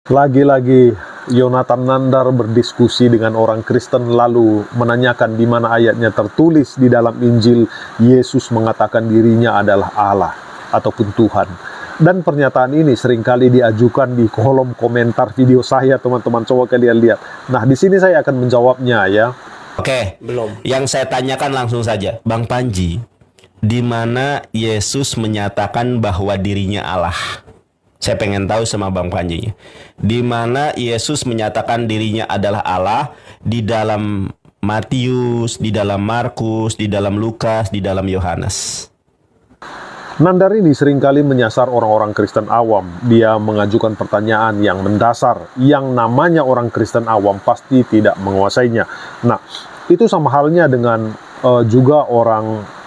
Lagi-lagi Yonatan Nandar berdiskusi dengan orang Kristen lalu menanyakan di mana ayatnya tertulis di dalam Injil Yesus mengatakan dirinya adalah Allah ataupun Tuhan. Dan pernyataan ini seringkali diajukan di kolom komentar video saya, teman-teman. Coba kalian lihat. Nah, di sini saya akan menjawabnya ya. Oke, belum. Yang saya tanyakan langsung saja, Bang Panji, di mana Yesus menyatakan bahwa dirinya Allah? Saya pengen tahu sama Bang Panji. Di mana Yesus menyatakan dirinya adalah Allah? Di dalam Matius, di dalam Markus, di dalam Lukas, di dalam Yohanes. Nandar ini seringkali menyasar orang-orang Kristen awam. Dia mengajukan pertanyaan yang mendasar, yang namanya orang Kristen awam pasti tidak menguasainya. Nah, itu sama halnya dengan juga orang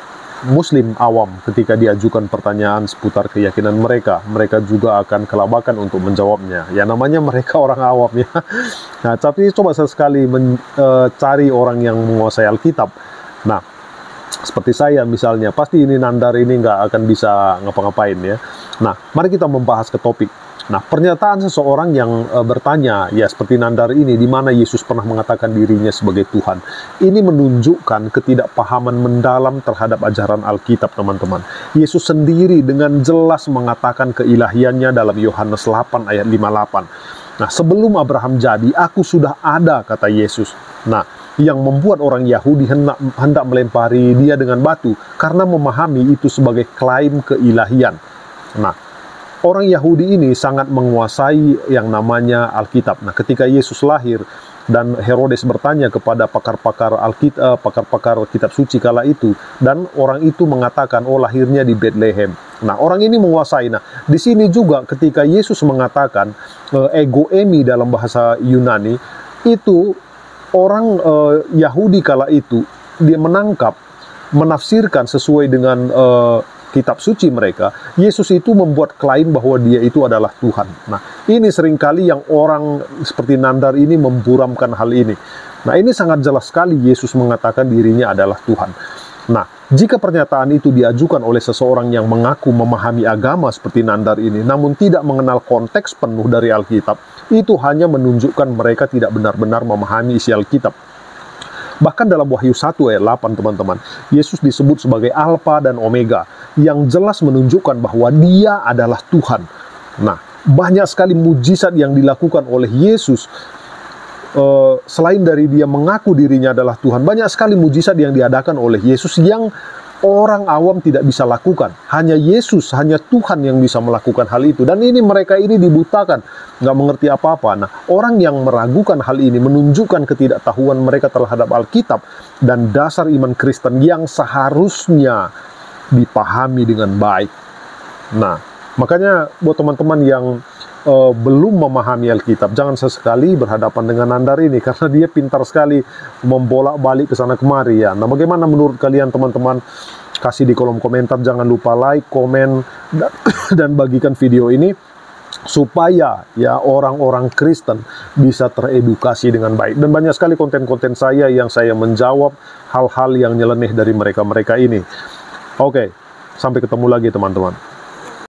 Muslim awam ketika diajukan pertanyaan seputar keyakinan mereka. Mereka juga akan kelabakan untuk menjawabnya. Ya, namanya mereka orang awam ya. Nah, tapi coba sesekali mencari orang yang menguasai Alkitab. Nah, seperti saya misalnya, pasti ini Nandar ini nggak akan bisa ngapa-ngapain ya. Nah, mari kita membahas ke topik. Nah, pernyataan seseorang yang bertanya, ya seperti Nandar ini, di mana Yesus pernah mengatakan dirinya sebagai Tuhan. Ini menunjukkan ketidakpahaman mendalam terhadap ajaran Alkitab, teman-teman. Yesus sendiri dengan jelas mengatakan keilahiannya dalam Yohanes 8 ayat 58. Nah, sebelum Abraham jadi, aku sudah ada, kata Yesus. Nah, yang membuat orang Yahudi hendak melempari dia dengan batu karena memahami itu sebagai klaim keilahian. Nah, orang Yahudi ini sangat menguasai yang namanya Alkitab. Nah, ketika Yesus lahir dan Herodes bertanya kepada pakar-pakar Alkitab, pakar-pakar kitab suci kala itu, dan orang itu mengatakan, oh lahirnya di Bethlehem. Nah, orang ini menguasai. Nah, di sini juga ketika Yesus mengatakan ego emi dalam bahasa Yunani, itu orang Yahudi kala itu dia menangkap, menafsirkan sesuai dengan kitab suci mereka. Yesus itu membuat klaim bahwa dia itu adalah Tuhan. Nah, ini seringkali yang orang seperti Nandar ini memburamkan hal ini. Nah, ini sangat jelas sekali Yesus mengatakan dirinya adalah Tuhan. Nah, jika pernyataan itu diajukan oleh seseorang yang mengaku memahami agama seperti Nandar ini, namun tidak mengenal konteks penuh dari Alkitab, itu hanya menunjukkan mereka tidak benar-benar memahami isi Alkitab. Bahkan dalam Wahyu 1 ayat 8, teman-teman, Yesus disebut sebagai Alfa dan Omega, yang jelas menunjukkan bahwa dia adalah Tuhan. Nah, banyak sekali mujizat yang dilakukan oleh Yesus. Selain dari dia mengaku dirinya adalah Tuhan, banyak sekali mujizat yang diadakan oleh Yesus yang orang awam tidak bisa lakukan. Hanya Yesus, hanya Tuhan yang bisa melakukan hal itu. Dan ini mereka ini dibutakan, nggak mengerti apa-apa. Nah, orang yang meragukan hal ini menunjukkan ketidaktahuan mereka terhadap Alkitab dan dasar iman Kristen yang seharusnya dipahami dengan baik. Nah, makanya buat teman-teman yang belum memahami Alkitab, jangan sesekali berhadapan dengan Nandar ini, karena dia pintar sekali membolak-balik ke sana kemari ya. Nah, bagaimana menurut kalian teman-teman? Kasih di kolom komentar, jangan lupa like, komen, dan bagikan video ini supaya ya orang-orang Kristen bisa teredukasi dengan baik. Dan banyak sekali konten-konten saya yang saya menjawab hal-hal yang nyeleneh dari mereka-mereka ini. Oke, sampai ketemu lagi teman-teman.